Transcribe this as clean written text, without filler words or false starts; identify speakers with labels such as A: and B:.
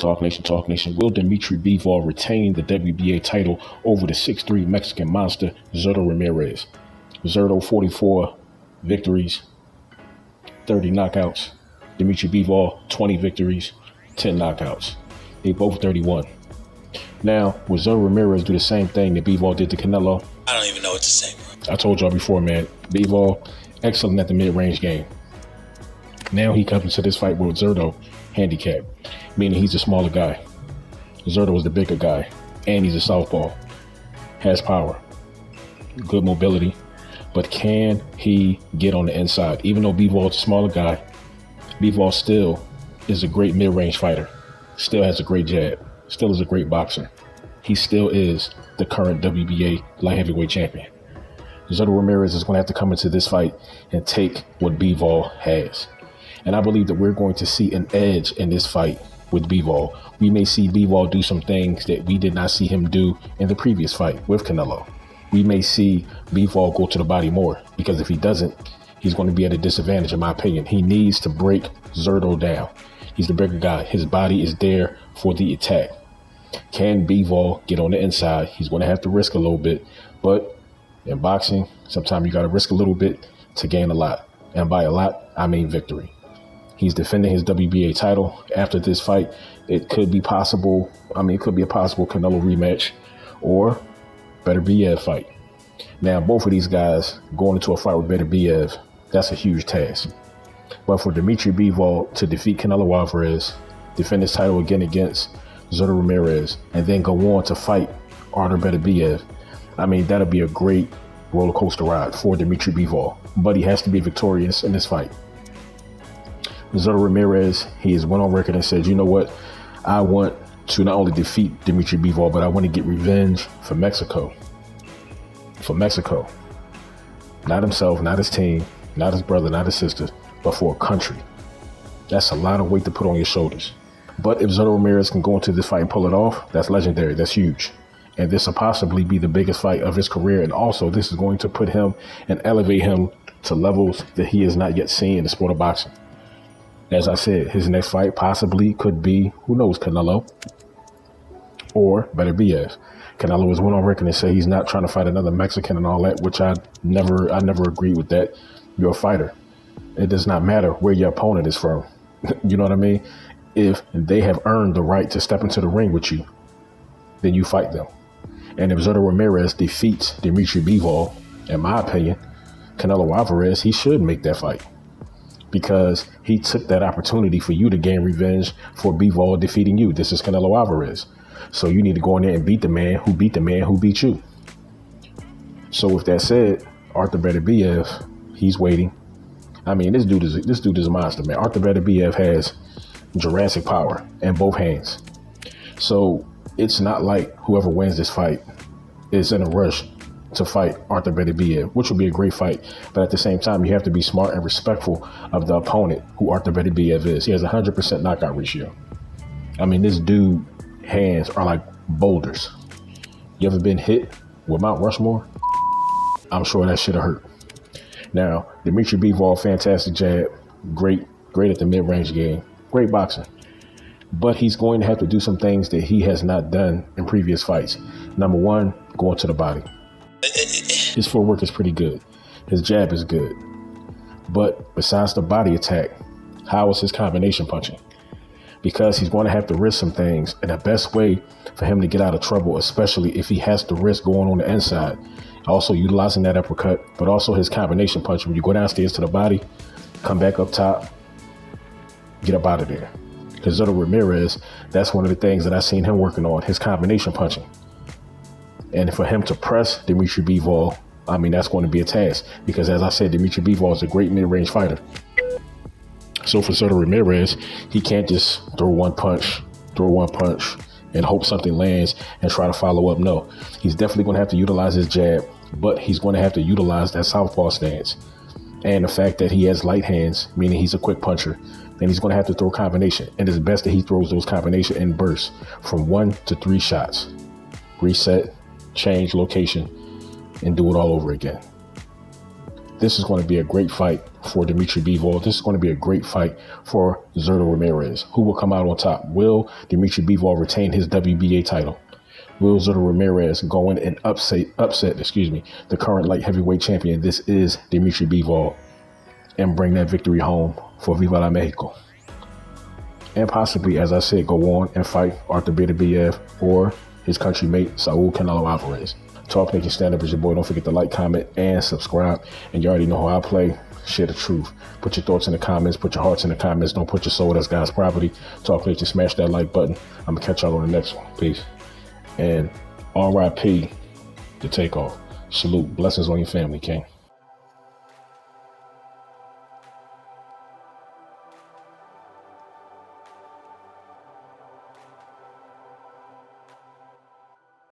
A: Talk Nation, Talk Nation. Will Dmitry BIVOL retain the WBA title over the 6'3" Mexican monster, Zurdo Ramirez? Zurdo, 44 victories, 30 knockouts. Dmitry BIVOL, 20 victories, 10 knockouts. They both 31. Now, will Zurdo Ramirez do the same thing that BIVOL did to Canelo?
B: I don't even know what to say, bro.
A: I told y'all before, man. BIVOL, excellent at the mid-range game. Now he comes into this fight with Zurdo handicap, meaning he's a smaller guy. Zurdo is the bigger guy, and he's a southpaw. Has power, good mobility, but can he get on the inside? Even though BIVOL is a smaller guy, BIVOL still is a great mid-range fighter, still has a great jab, still is a great boxer. He still is the current WBA light heavyweight champion. Zurdo Ramirez is going to have to come into this fight and take what BIVOL has. And I believe that we're going to see an edge in this fight with BIVOL. We may see BIVOL do some things that we did not see him do in the previous fight with Canelo. We may see BIVOL go to the body more, because if he doesn't, he's going to be at a disadvantage, in my opinion. He needs to break Zurdo down. He's the bigger guy. His body is there for the attack. Can BIVOL get on the inside? He's going to have to risk a little bit, but in boxing, sometimes you got to risk a little bit to gain a lot. And by a lot, I mean victory. He's defending his WBA title. After this fight, it could be possible. It could be a possible Canelo rematch or Beterbiev fight. Now, both of these guys going into a fight with Beterbiev, that's a huge task. But for Dmitry BIVOL to defeat Canelo Alvarez, defend his title again against Zurdo Ramirez, and then go on to fight Artur Beterbiev, that'll be a great roller coaster ride for Dmitry BIVOL. But he has to be victorious in this fight. Zurdo Ramirez, he has went on record and said, you know what? I want to not only defeat Dmitry BIVOL, but I want to get revenge for Mexico. For Mexico. Not himself, not his team, not his brother, not his sister, but for a country. That's a lot of weight to put on your shoulders. But if Zurdo Ramirez can go into this fight and pull it off, that's legendary. That's huge. And this will possibly be the biggest fight of his career. And also, this is going to put him and elevate him to levels that he has not yet seen in the sport of boxing. As I said, his next fight possibly could be, who knows, Canelo or Beterbiev. Canelo was went on record and said he's not trying to fight another Mexican and all that, which I never agreed with that. You're a fighter. It does not matter where your opponent is from. You know what I mean? If they have earned the right to step into the ring with you, then you fight them. And if Zurdo Ramirez defeats Dmitry BIVOL, in my opinion, Canelo Alvarez, he should make that fight, because he took that opportunity for you to gain revenge for BIVOL defeating you. This is Canelo Alvarez. So you need to go in there and beat the man who beat the man who beat you. So with that said, Artur Beterbiev, he's waiting. This dude is a monster, man. Artur Beterbiev has Jurassic power in both hands. So it's not like whoever wins this fight is in a rush to fight Artur Beterbiev, which will be a great fight. But at the same time, you have to be smart and respectful of the opponent, who Artur Beterbiev is. He has a 100% knockout ratio. This dude hands are like boulders. You ever been hit with Mount Rushmore? I'm sure that should have hurt. Now, Dmitry BIVOL, fantastic jab, great at the mid-range game, great boxer. But he's going to have to do some things that he has not done in previous fights. Number one, going to the body. His footwork is pretty good. His jab is good. But besides the body attack, how is his combination punching? Because he's going to have to risk some things. And the best way for him to get out of trouble, especially if he has to risk going on the inside, also utilizing that uppercut, but also his combination punch. When you go downstairs to the body, come back up top, get up out of there. Because Zurdo Ramirez, that's one of the things that I've seen him working on, his combination punching. And for him to press Dmitry BIVOL, that's going to be a task. Because as I said, Dmitry BIVOL is a great mid-range fighter. So for Zurdo Ramirez, he can't just throw one punch and hope something lands and try to follow up. No, he's definitely going to have to utilize his jab, but he's going to have to utilize that southpaw stance. And the fact that he has light hands, meaning he's a quick puncher, then he's going to have to throw a combination. And it's best that he throws those combination in bursts from 1 to 3 shots. Reset, change location, and do it all over again. this is going to be a great fight for Dmitry BIVOL. This is going to be a great fight for Zurdo Ramirez. Who will come out on top? Will Dmitry BIVOL retain his WBA title? Will Zurdo Ramirez go in and upset, the current light heavyweight champion? This is Dmitry BIVOL, and bring that victory home for Viva la Mexico. And possibly, as I said, go on and fight Arthur Beterbiev or his countrymate, Saul Canelo Alvarez. Talk Nation Stand Up is your boy. Don't forget to like, comment, and subscribe. And you already know how I play. Share the truth. Put your thoughts in the comments. Put your hearts in the comments. Don't put your soul as God's property. Talk Nation, smash that like button. I'm going to catch y'all on the next one. Peace. And R.I.P. the Takeoff. Salute. Blessings on your family, King.